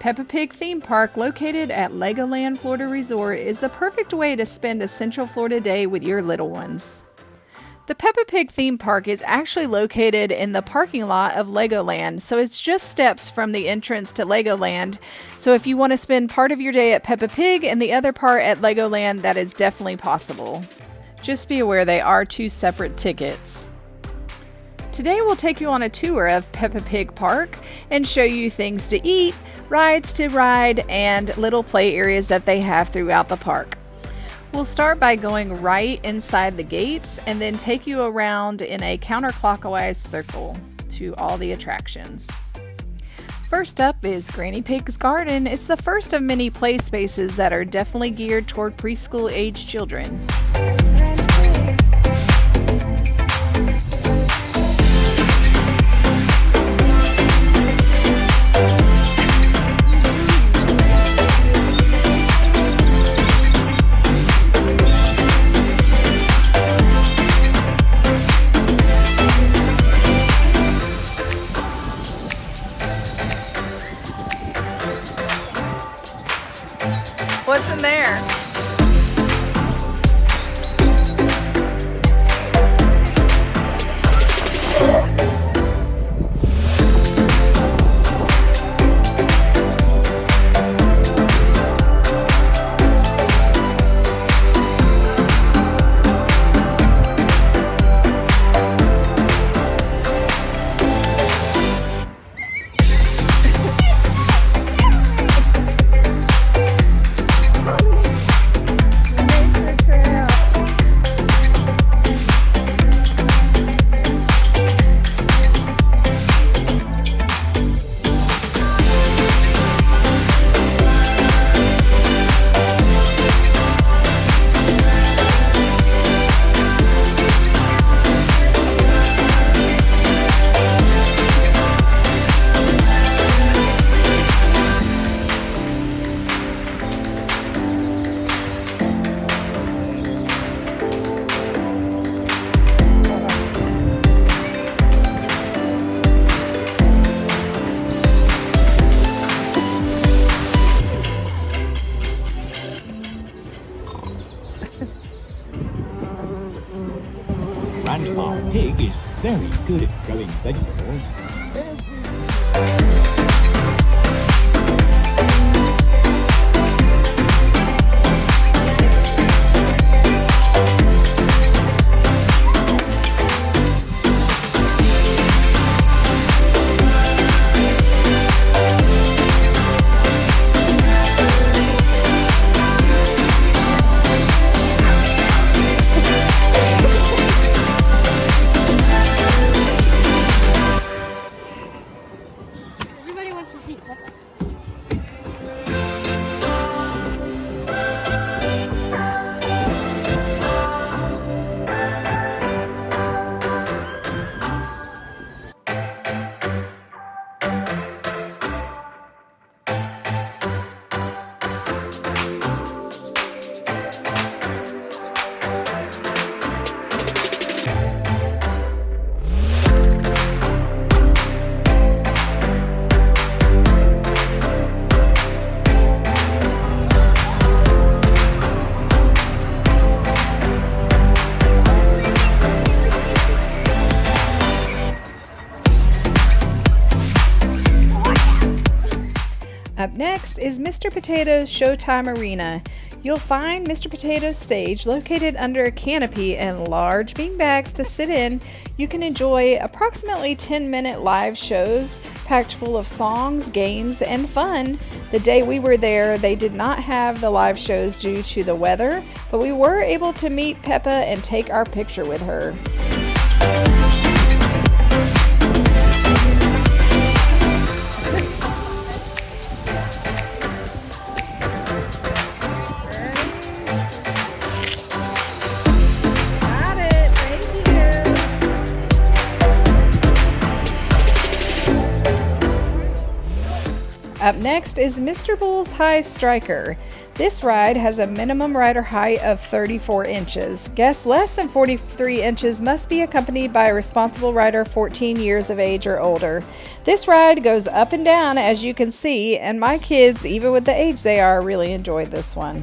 Peppa Pig Theme Park, located at Legoland Florida Resort, is the perfect way to spend a Central Florida day with your little ones. The Peppa Pig Theme Park is actually located in the parking lot of Legoland, so it's just steps from the entrance to Legoland. So if you want to spend part of your day at Peppa Pig and the other part at Legoland, that is definitely possible. Just be aware they are two separate tickets. Today we'll take you on a tour of Peppa Pig Park and show you things to eat, rides to ride, and little play areas that they have throughout the park. We'll start by going right inside the gates and then take you around in a counterclockwise circle to all the attractions. First up is Granny Pig's Garden. It's the first of many play spaces that are definitely geared toward preschool age children. What's in there? Grandpa Pig is very good at growing vegetables. Up next is Mr. Potato's Showtime Arena. You'll find Mr. Potato's stage located under a canopy and large beanbags to sit in. You can enjoy approximately 10-minute live shows packed full of songs, games, and fun. The day we were there, they did not have the live shows due to the weather, but we were able to meet Peppa and take our picture with her. Up next is Mr. Bull's High Striker. This ride has a minimum rider height of 34 inches. Guests less than 43 inches must be accompanied by a responsible rider 14 years of age or older. This ride goes up and down, as you can see, and my kids, even with the age they are, really enjoyed this one.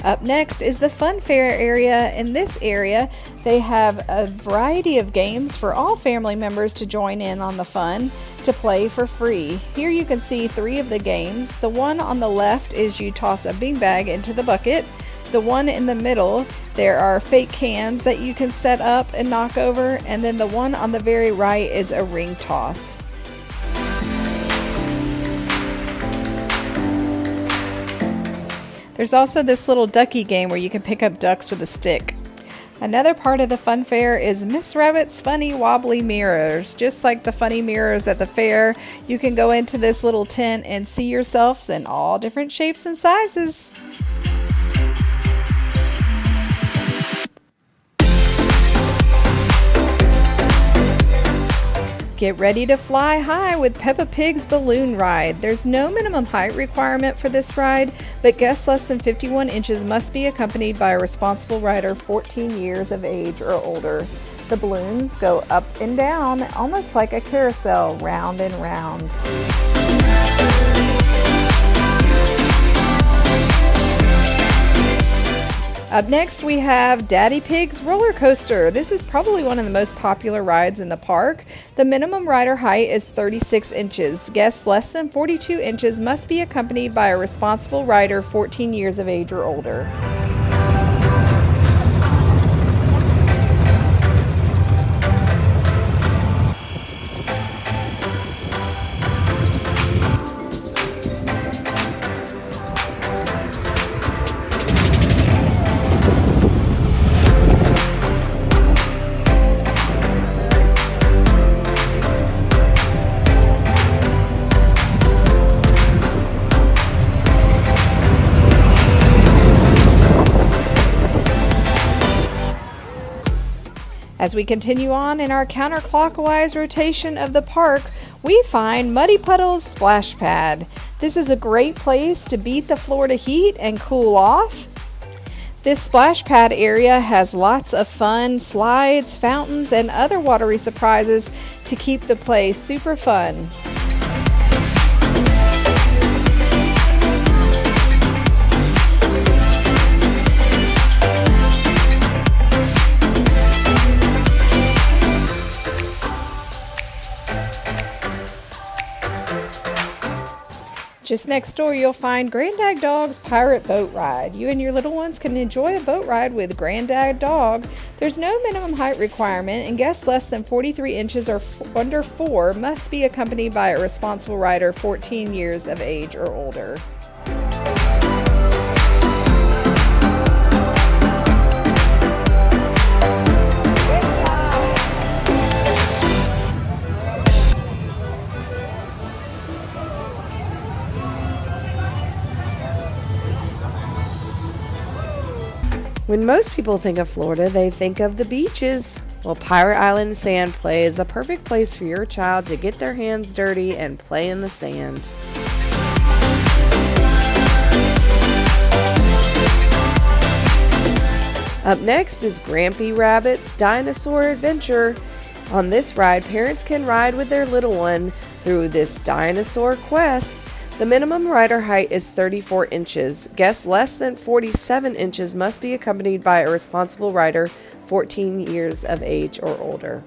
Up next is the fun fair area. In this area, they have a variety of games for all family members to join in on the fun to play for free. Here you can see 3 of the games. The one on the left is you toss a beanbag into the bucket. The one in the middle, there are fake cans that you can set up and knock over. And then the one on the very right is a ring toss. There's also this little ducky game where you can pick up ducks with a stick. Another part of the fun fair is Miss Rabbit's funny wobbly mirrors. Just like the funny mirrors at the fair, you can go into this little tent and see yourselves in all different shapes and sizes. Get ready to fly high with Peppa Pig's Balloon Ride. There's no minimum height requirement for this ride, but guests less than 51 inches must be accompanied by a responsible rider 14 years of age or older. The balloons go up and down, almost like a carousel, round and round. Up next we have Daddy Pig's Roller Coaster. This is probably one of the most popular rides in the park. The minimum rider height is 36 inches. Guests less than 42 inches must be accompanied by a responsible rider 14 years of age or older. As we continue on in our counterclockwise rotation of the park, we find Muddy Puddles Splash Pad. This is a great place to beat the Florida heat and cool off. This splash pad area has lots of fun slides, fountains, and other watery surprises to keep the place super fun. Just next door, you'll find Grandad Dog's Pirate Boat Ride. You and your little ones can enjoy a boat ride with Grandad Dog. There's no minimum height requirement, and guests less than 43 inches or under 4 must be accompanied by a responsible rider 14 years of age or older. When most people think of Florida, they think of the beaches. Well, Pirate Island Sand Play is the perfect place for your child to get their hands dirty and play in the sand. Up next is Grampy Rabbit's Dinosaur Adventure. On this ride, parents can ride with their little one through this dinosaur quest. The minimum rider height is 34 inches. Guests less than 47 inches must be accompanied by a responsible rider 14 years of age or older.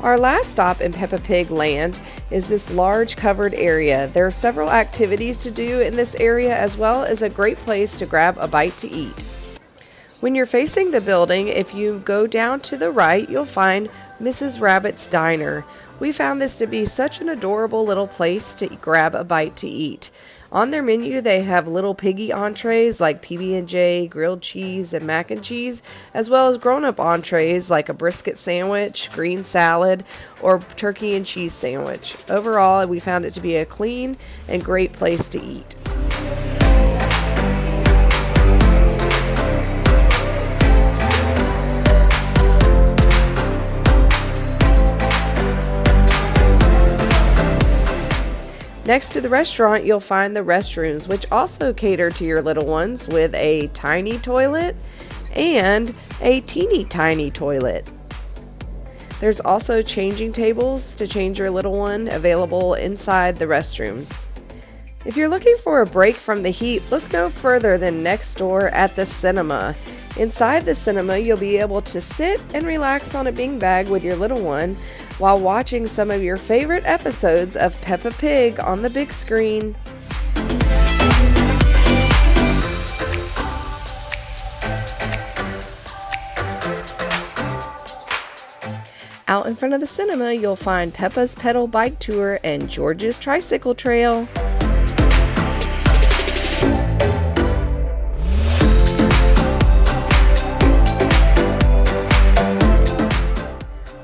Our last stop in Peppa Pig Land is this large covered area. There are several activities to do in this area, as well as a great place to grab a bite to eat. When you're facing the building, if you go down to the right, you'll find Mrs. Rabbit's Diner. We found this to be such an adorable little place to grab a bite to eat. On their menu, they have little piggy entrees like PB&J, grilled cheese, and mac and cheese, as well as grown-up entrees like a brisket sandwich, green salad, or turkey and cheese sandwich. Overall, we found it to be a clean and great place to eat. Next to the restaurant, you'll find the restrooms, which also cater to your little ones with a tiny toilet and a teeny tiny toilet. There's also changing tables to change your little one available inside the restrooms. If you're looking for a break from the heat, look no further than next door at the cinema. Inside the cinema, you'll be able to sit and relax on a beanbag with your little one while watching some of your favorite episodes of Peppa Pig on the big screen. Out in front of the cinema, you'll find Peppa's Pedal Bike Tour and George's Tricycle Trail.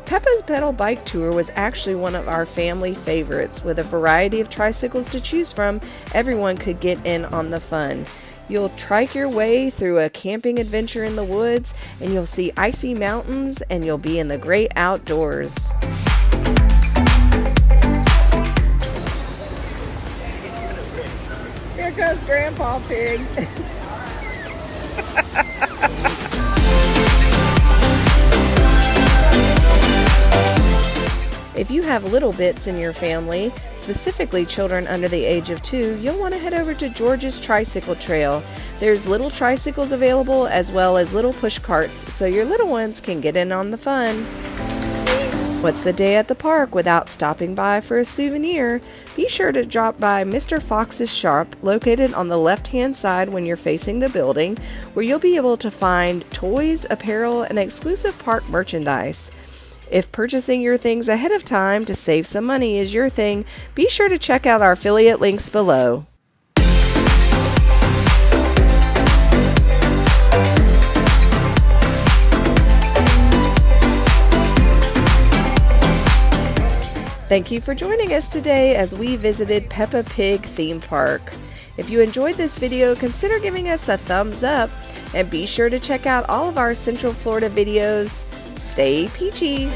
Peppa's Pedal Bike Tour was actually one of our family favorites. With a variety of tricycles to choose from, everyone could get in on the fun. You'll trike your way through a camping adventure in the woods, and you'll see icy mountains, and you'll be in the great outdoors. Here goes Grandpa Pig. If you have little bits in your family, specifically children under the age of 2, you'll want to head over to George's Tricycle Trail. There's little tricycles available as well as little push carts, so your little ones can get in on the fun. What's the day at the park without stopping by for a souvenir? Be sure to drop by Mr. Fox's shop, located on the left-hand side when you're facing the building, where you'll be able to find toys, apparel, and exclusive park merchandise. If purchasing your things ahead of time to save some money is your thing, be sure to check out our affiliate links below. Thank you for joining us today as we visited Peppa Pig Theme Park. If you enjoyed this video, consider giving us a thumbs up and be sure to check out all of our Central Florida videos. Stay peachy!